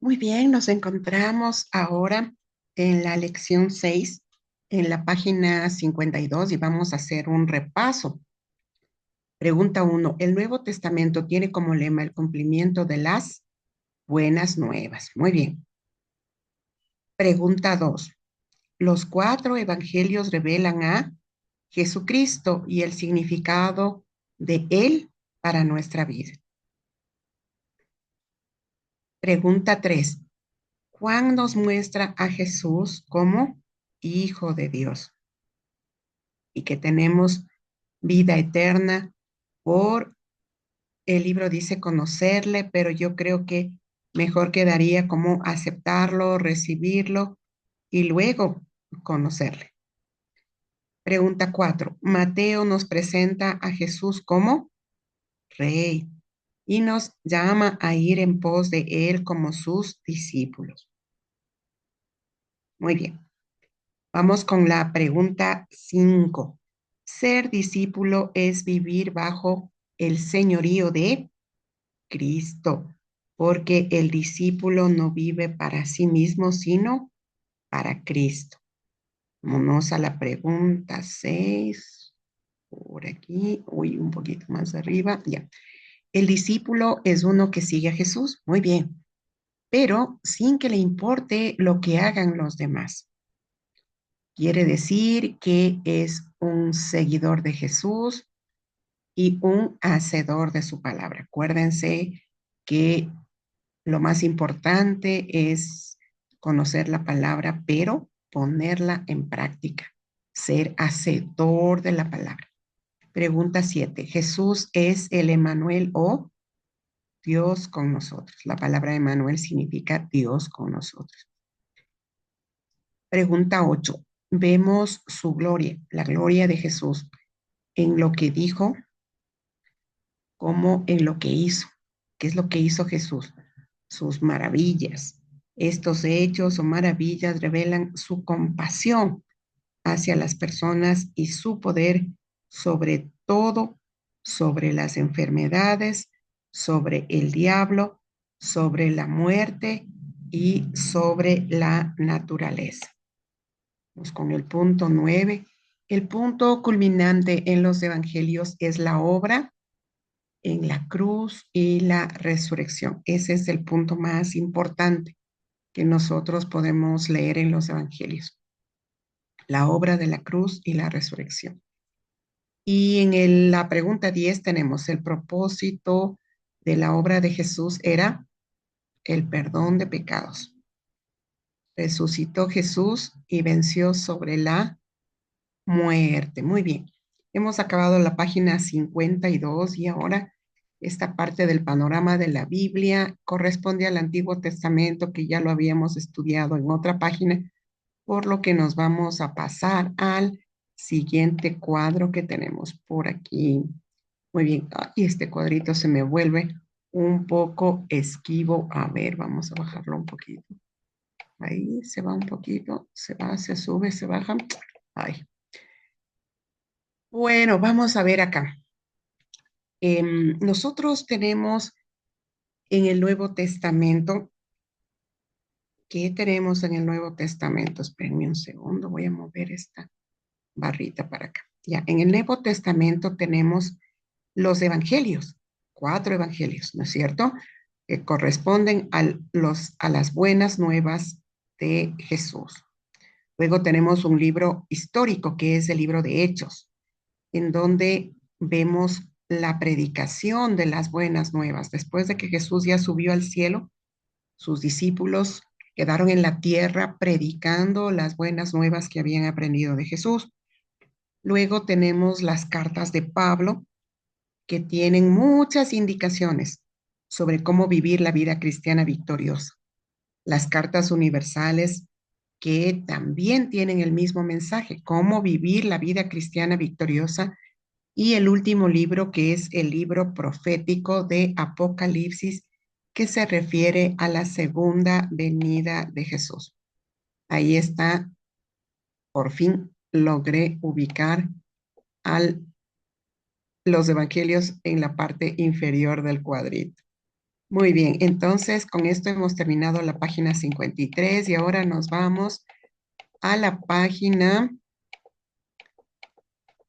Muy bien, nos encontramos ahora en la lección 6, en la página 52, y vamos a hacer un repaso. Pregunta uno: ¿el Nuevo Testamento tiene como lema el cumplimiento de las buenas nuevas? Muy bien. Pregunta 2: los cuatro evangelios revelan a Jesucristo y el significado de Él para nuestra vida. Pregunta 3: Juan nos muestra a Jesús como Hijo de Dios y que tenemos vida eterna por, el libro dice conocerle, pero yo creo que mejor quedaría como aceptarlo, recibirlo y luego conocerle. Pregunta 4: Mateo nos presenta a Jesús como Rey y nos llama a ir en pos de él como sus discípulos. Muy bien. Vamos con la pregunta 5. Ser discípulo es vivir bajo el señorío de Cristo, porque el discípulo no vive para sí mismo, sino para Cristo. Vámonos a la pregunta 6. Por aquí, un poquito más arriba, ya. El discípulo es uno que sigue a Jesús, muy bien, pero sin que le importe lo que hagan los demás. Quiere decir que es un seguidor de Jesús y un hacedor de su palabra. Acuérdense que lo más importante es conocer la palabra, pero ponerla en práctica, ser hacedor de la palabra. Pregunta 7. ¿Jesús es el Emmanuel o Dios con nosotros? La palabra Emmanuel significa Dios con nosotros. Pregunta 8. Vemos su gloria, la gloria de Jesús, en lo que dijo como en lo que hizo. ¿Qué es lo que hizo Jesús? Sus maravillas. Estos hechos o maravillas revelan su compasión hacia las personas y su poder sobre todo, sobre las enfermedades, sobre el diablo, sobre la muerte y sobre la naturaleza. Vamos con el punto 9. El punto culminante en los evangelios es la obra en la cruz y la resurrección. Ese es el punto más importante que nosotros podemos leer en los evangelios, la obra de la cruz y la resurrección. Y en la pregunta 10 tenemos: el propósito de la obra de Jesús era el perdón de pecados. Resucitó Jesús y venció sobre la muerte. Muy bien. Hemos acabado la página 52 y ahora esta parte del panorama de la Biblia corresponde al Antiguo Testamento, que ya lo habíamos estudiado en otra página, por lo que nos vamos a pasar al siguiente cuadro que tenemos por aquí. Muy bien. Y este cuadrito se me vuelve un poco esquivo. A ver, vamos a bajarlo un poquito. Ahí se va un poquito, se va, se sube, se baja. Ay. Bueno, vamos a ver acá. Nosotros tenemos en el Nuevo Testamento, ¿qué tenemos en el Nuevo Testamento? Espérenme un segundo, voy a mover esta barrita para acá. Ya, en el Nuevo Testamento tenemos los evangelios, 4 evangelios, ¿no es cierto? Que corresponden a las buenas nuevas de Jesús. Luego tenemos un libro histórico que es el libro de Hechos, en donde vemos la predicación de las buenas nuevas. Después de que Jesús ya subió al cielo, sus discípulos quedaron en la tierra predicando las buenas nuevas que habían aprendido de Jesús. Luego tenemos las cartas de Pablo, que tienen muchas indicaciones sobre cómo vivir la vida cristiana victoriosa. Las cartas universales, que también tienen el mismo mensaje: cómo vivir la vida cristiana victoriosa. Y el último libro, que es el libro profético de Apocalipsis, que se refiere a la segunda venida de Jesús. Ahí está, por fin logré ubicar los evangelios en la parte inferior del cuadrito. Muy bien, entonces con esto hemos terminado la página 53 y ahora nos vamos a la página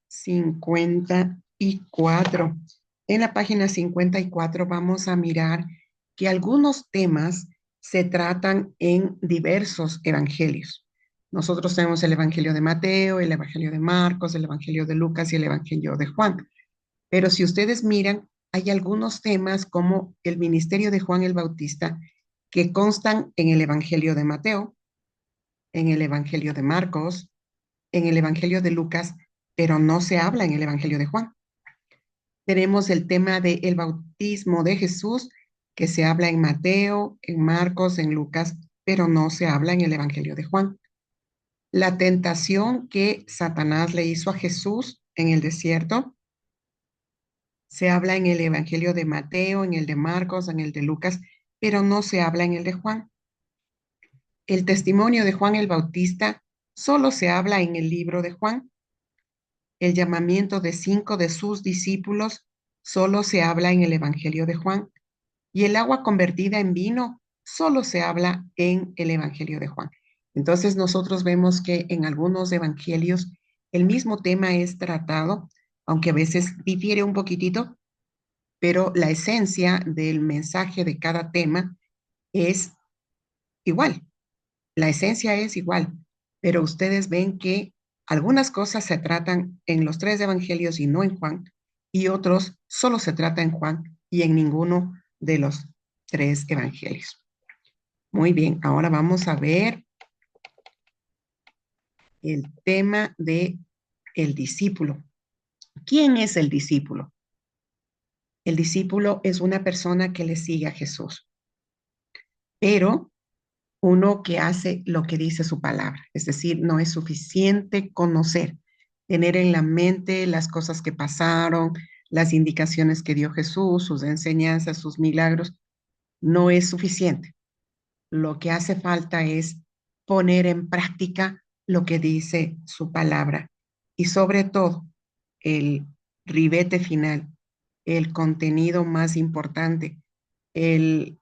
54. En la página 54 vamos a mirar que algunos temas se tratan en diversos evangelios. Nosotros tenemos el Evangelio de Mateo, el Evangelio de Marcos, el Evangelio de Lucas y el Evangelio de Juan. Pero si ustedes miran, hay algunos temas como el ministerio de Juan el Bautista que constan en el Evangelio de Mateo, en el Evangelio de Marcos, en el Evangelio de Lucas, pero no se habla en el Evangelio de Juan. Tenemos el tema del bautismo de Jesús, que se habla en Mateo, en Marcos, en Lucas, pero no se habla en el Evangelio de Juan. La tentación que Satanás le hizo a Jesús en el desierto, se habla en el Evangelio de Mateo, en el de Marcos, en el de Lucas, pero no se habla en el de Juan. El testimonio de Juan el Bautista solo se habla en el libro de Juan. El llamamiento de 5 de sus discípulos solo se habla en el Evangelio de Juan. Y el agua convertida en vino solo se habla en el Evangelio de Juan. Entonces nosotros vemos que en algunos evangelios el mismo tema es tratado, aunque a veces difiere un poquitito, pero la esencia del mensaje de cada tema es igual. La esencia es igual, pero ustedes ven que algunas cosas se tratan en los tres evangelios y no en Juan, y otros solo se trata en Juan y en ninguno de los tres evangelios. Muy bien, ahora vamos a ver el tema de el discípulo. ¿Quién es el discípulo? El discípulo es una persona que le sigue a Jesús, pero uno que hace lo que dice su palabra. Es decir, no es suficiente conocer, tener en la mente las cosas que pasaron, las indicaciones que dio Jesús, sus enseñanzas, sus milagros. No es suficiente. Lo que hace falta es poner en práctica lo que dice su palabra y sobre todo el ribete final, el contenido más importante, el,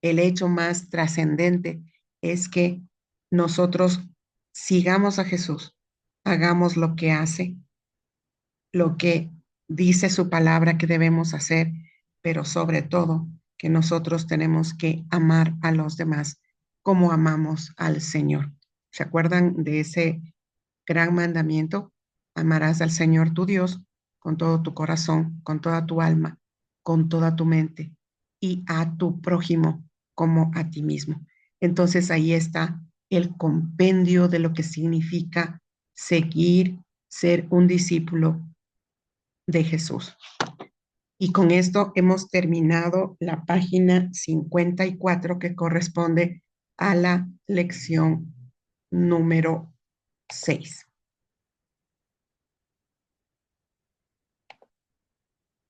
el hecho más trascendente es que nosotros sigamos a Jesús, hagamos lo que hace, lo que dice su palabra que debemos hacer, pero sobre todo que nosotros tenemos que amar a los demás como amamos al Señor. ¿Se acuerdan de ese gran mandamiento? Amarás al Señor tu Dios con todo tu corazón, con toda tu alma, con toda tu mente y a tu prójimo como a ti mismo. Entonces ahí está el compendio de lo que significa seguir, ser un discípulo de Jesús. Y con esto hemos terminado la página 54 que corresponde a la lección número 6.